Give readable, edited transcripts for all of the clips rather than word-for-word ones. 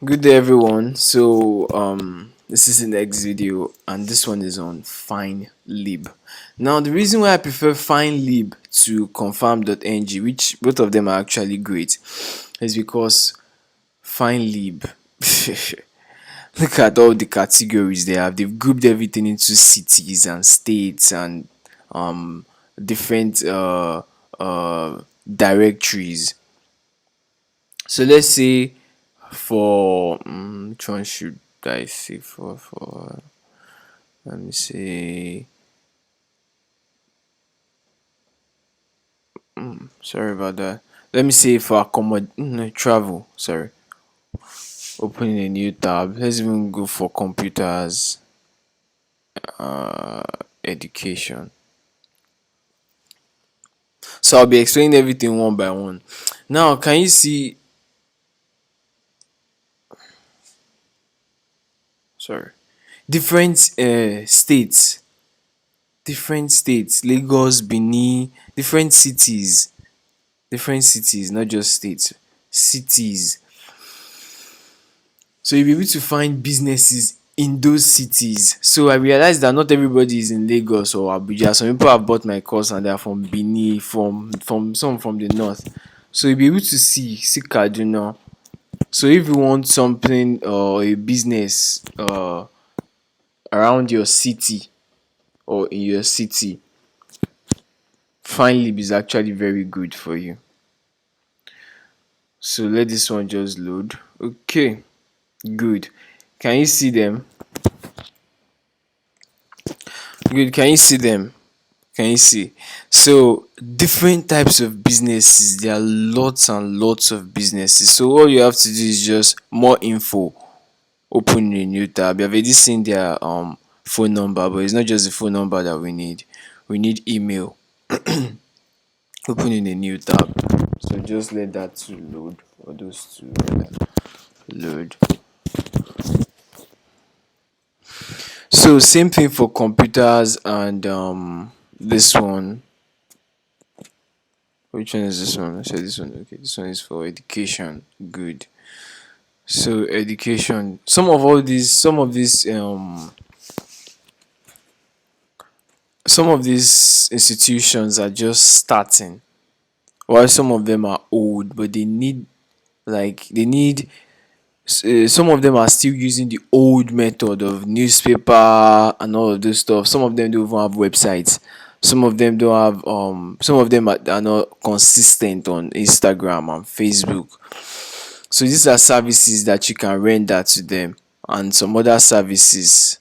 Good day, everyone. This is the next video, and this one is on finelib. Now, the reason why I prefer finelib to confirm.ng, which both of them are actually great, is because finelib. Look at all the categories they have. They've grouped everything into cities and states and um different directories. So let's say for which one should I say for let me see. Sorry about that. Let me say for no, travel. Sorry, opening a new tab. Let's even go for computers, education. So I'll be explaining everything one by one. Now, can you see? Sorry, different states, Lagos, Benin, different cities, not just states, cities. So you'll be able to find businesses in those cities. So I realized that not everybody is in Lagos or Abuja. Some people have bought my course and they are from Benin, from some from the north. So you'll be able to see Kaduna. So if you want something or a business around your city or in your city, FindLib is actually very good for you. So let this one just load. Okay, good. Can you see them? Good. Can you see them? Can you see? So different types of businesses. There are lots and lots of businesses. So all you have to do is just more info. Open a new tab. You have already seen their phone number, but it's not just the phone number that we need. We need email. Open in a new tab. So just let that two load, or those two rather, load. So same thing for computers and this one. Which one is this one? I said this one. Okay, this one is for education. Good. So education. Some of these institutions are just starting, while some of them are old, but some of them are still using the old method of newspaper and all of this stuff. Some of them don't even have websites. Some of them don't have some of them are not consistent on Instagram and Facebook. So these are services that you can render to them, and some other services.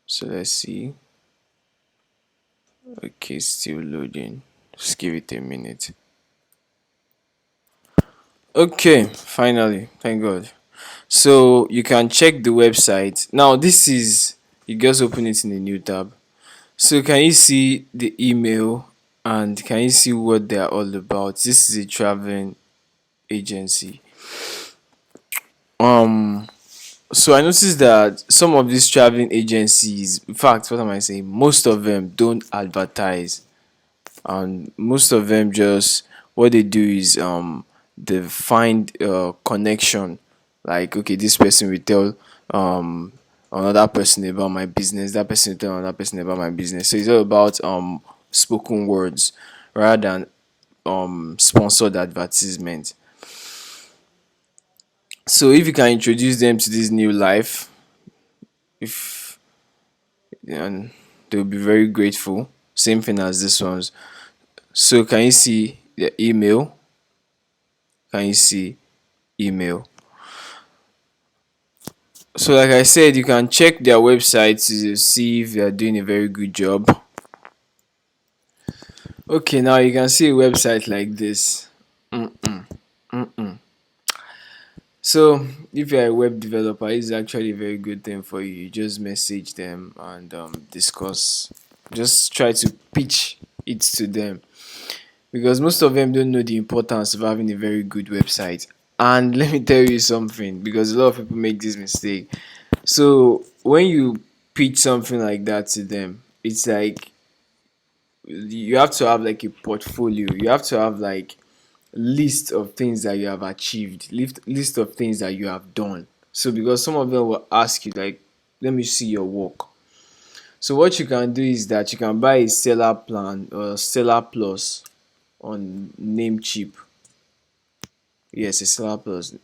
So let's see. Okay, still loading. Just give it a minute. Okay, finally, thank God. So you can check the website. Now this is, you just open it in a new tab. So can you see the email and can you see what they are all about? This is a traveling agency. Um so I noticed that some of these traveling agencies, in fact, what am I saying? Most of them don't advertise, and most of them just, what they do is they find connection. Like, okay, this person will tell another person about my business, that person will tell another person about my business. So it's all about spoken words rather than sponsored advertisement. So if you can introduce them to this new life, if and they'll be very grateful. Same thing as this one's. So can you see the email? Can you see email? So like I said, you can check their website to see if they are doing a very good job. Okay, now you can see a website like this. So if you're a web developer, it's actually a very good thing for you. You just message them and discuss. Just try to pitch it to them, because most of them don't know the importance of having a very good website. And let me tell you something, because a lot of people make this mistake. So when you pitch something like that to them, it's like you have to have like a portfolio. You have to have like list of things that you have achieved, list of things that you have done. So because some of them will ask you like, let me see your work. So what you can do is that you can buy a seller plan or seller plus on Namecheap. Yes, a seller plus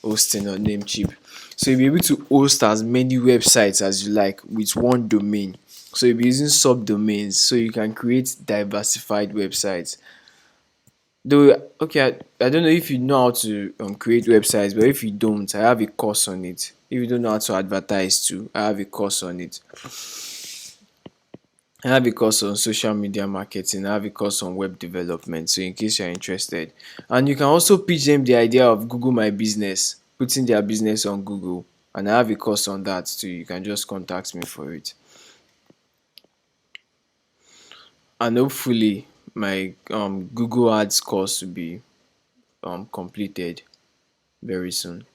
hosting on Namecheap. So you'll be able to host as many websites as you like with one domain. So you'll be using subdomains so you can create diversified websites. Though, okay, I don't know if you know how to create websites, but if you don't, I have a course on it. If you don't know how to advertise too, I have a course on it. I have a course on social media marketing. I have a course on web development. So in case you're interested, and you can also pitch them the idea of Google My Business, putting their business on Google. And I have a course on that too. You can just contact me for it. And hopefully, my Google Ads course will be completed very soon.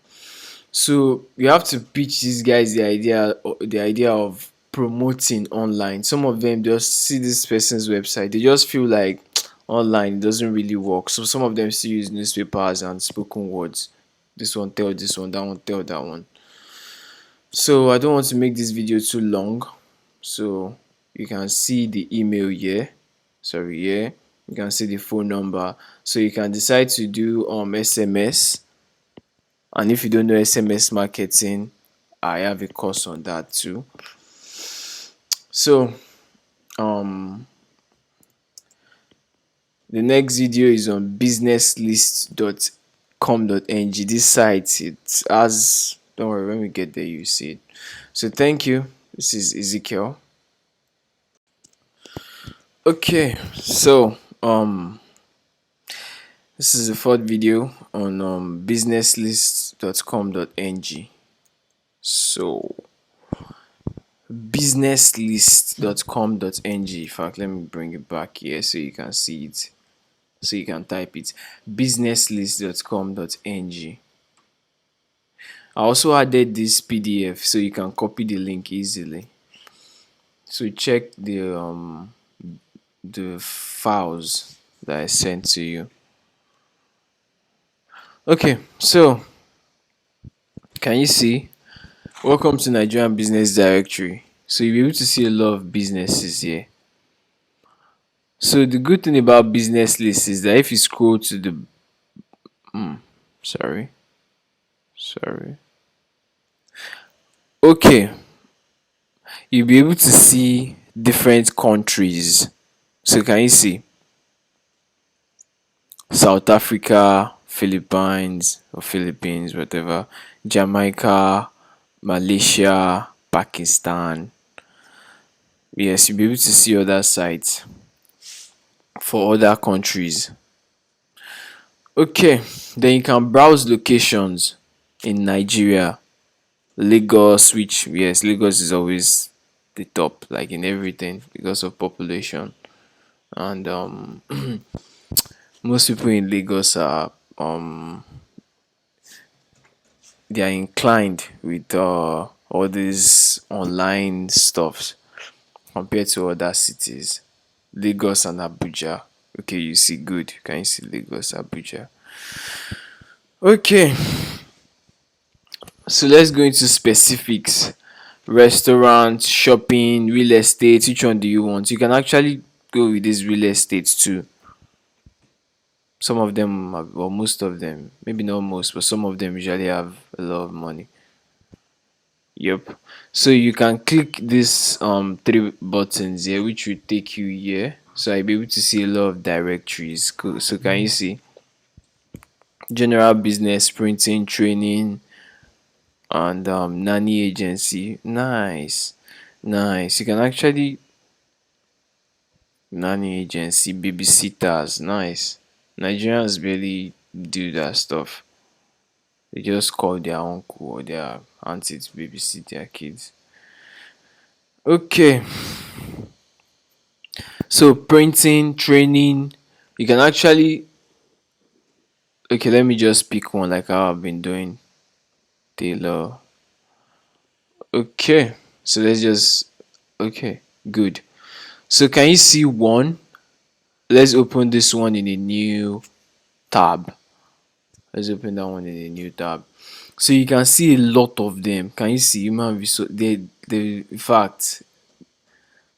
So you have to pitch these guys the idea of promoting online. Some of them just see this person's website, they just feel like online doesn't really work. So some of them still use newspapers and spoken words. This one tell this one, that one tell that one. So I don't want to make this video too long. So you can see the email here. Sorry, here. You can see the phone number. So you can decide to do SMS. And if you don't know SMS marketing, I have a course on that too. So um the next video is on businesslist.com.ng. This site, it has, don't worry, when we get there you see it. So thank you. This is Ezekiel. Okay, so this is the fourth video on businesslist.com.ng. So businesslist.com.ng. In fact, let me bring it back here so you can see it. So you can type it, businesslist.com.ng. I also added this PDF so you can copy the link easily. So check the files that I sent to you. Okay, so can you see? Welcome to Nigerian Business Directory. So you'll be able to see a lot of businesses here. So the good thing about business list is that if you scroll to the sorry. Okay, you'll be able to see different countries. So can you see South Africa, Philippines, whatever, Jamaica, Malaysia, Pakistan. Yes, you'll be able to see other sites for other countries. Okay, then you can browse locations in Nigeria. Lagos, which, yes, Lagos is always the top, like in everything because of population. And most people in Lagos are they are inclined with all these online stuffs compared to other cities. Lagos and Abuja. Okay, you see, good. Can you see Lagos, Abuja? Okay, so let's go into specifics. Restaurants, shopping, real estate. Which one do you want? You can actually go with this real estate too. Some of them, or most of them, maybe not most, but some of them usually have a lot of money. Yep. So you can click this three buttons here, which will take you here. So I'll be able to see a lot of directories. Cool. So can you see general business, printing, training, and nanny agency? Nice, nice. You can actually nanny agency, babysitters. Nice. Nigerians barely do that stuff. They just call their uncle or their auntie to babysit their kids. Okay, so printing, training, you can actually, okay, let me just pick one like how I've been doing. Tailor. Okay, so let's just, okay, good. So can you see one? let's open this one in a new tab. Let's open that one in a new tab. So you can see a lot of them. Can you see human resource? They in fact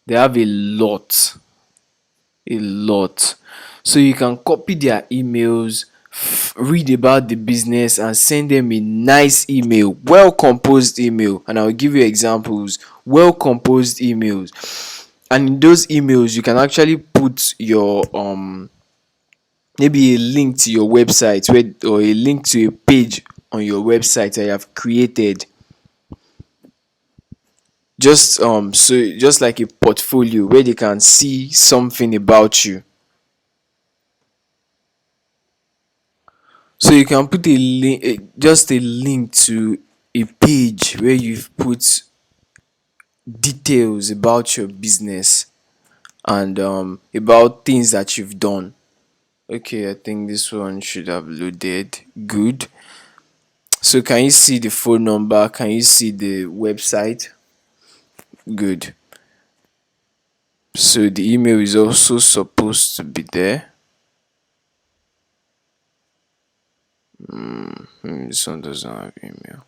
they have a lot. So you can copy their emails, read about the business, and send them a nice email, well composed email. And I'll give you examples. Well composed emails. And in those emails, you can actually put your maybe a link to your website or a link to a page on your website that you have created, just like a portfolio where they can see something about you. So you can put a link, just a link to a page where you've put details about your business and about things that you've done. Okay, I think this one should have loaded. Good. So can you see the phone number? Can you see the website? Good. So the email is also supposed to be there. This one doesn't have email.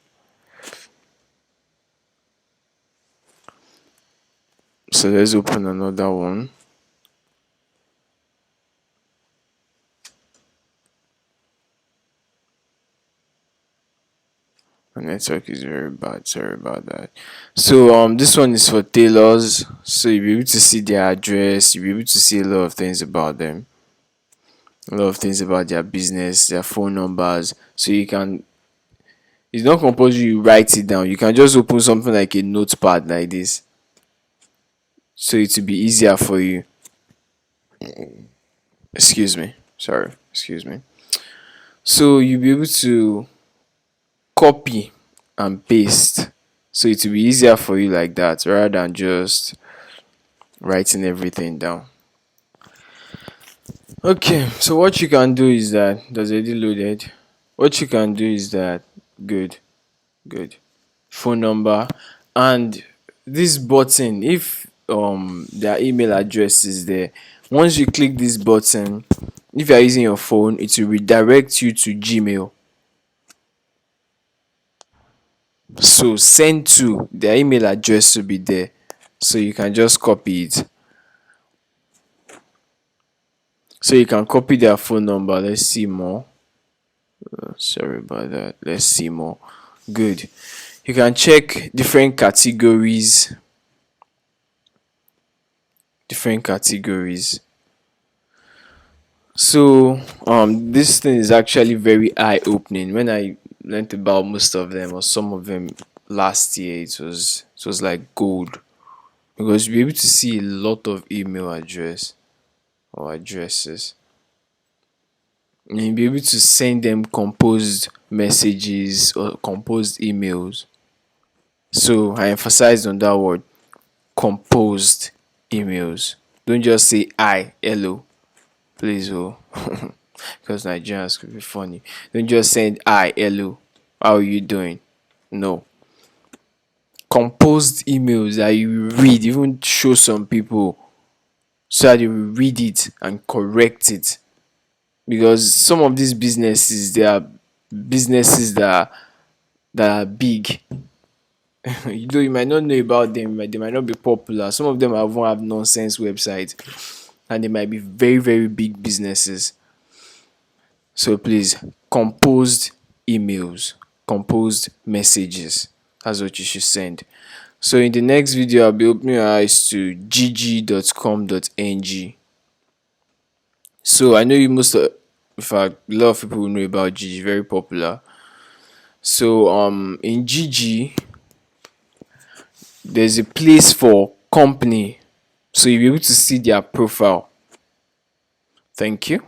So let's open another one. My network is very bad. Sorry about that. So this one is for tailors. So you'll be able to see their address. You'll be able to see a lot of things about them. A lot of things about their business, their phone numbers. So you can. It's not compulsory you write it down. You can just open something like a notepad like this. So it will be easier for you. Excuse me. Sorry. Excuse me. So you'll be able to copy and paste. So it will be easier for you like that rather than just writing everything down. Okay, so what you can do is that that's already loaded. What you can do is that good, good. Phone number and this button, if their email address is there, once you click this button, if you are using your phone, it will redirect you to Gmail. So send to their email address will be there. So you can just copy it. So you can copy their phone number. Let's see more. Sorry about that. Let's see more. Good. You can check different categories. Different categories. So this thing is actually very eye opening. When I learned about most of them or some of them last year, it was like gold. Because you'll be able to see a lot of email address or addresses. And you'll be able to send them composed messages or composed emails. So I emphasized on that word, composed emails. Don't just say hi, hello, please, oh, because Nigerians could be funny. Don't just send hi, hello, how are you doing? No, composed emails that you read, even show some people so that they will read it and correct it. Because some of these businesses, they are businesses that are big. You might not know about them, they might not be popular. Some of them even have nonsense websites and they might be very, very big businesses. So please, composed emails, composed messages. That's what you should send. So in the next video, I'll be opening your eyes to gg.com.ng. So I know you must in fact a lot of people will know about GG, very popular. So in GG there's a place for company. So you'll be able to see their profile. Thank you.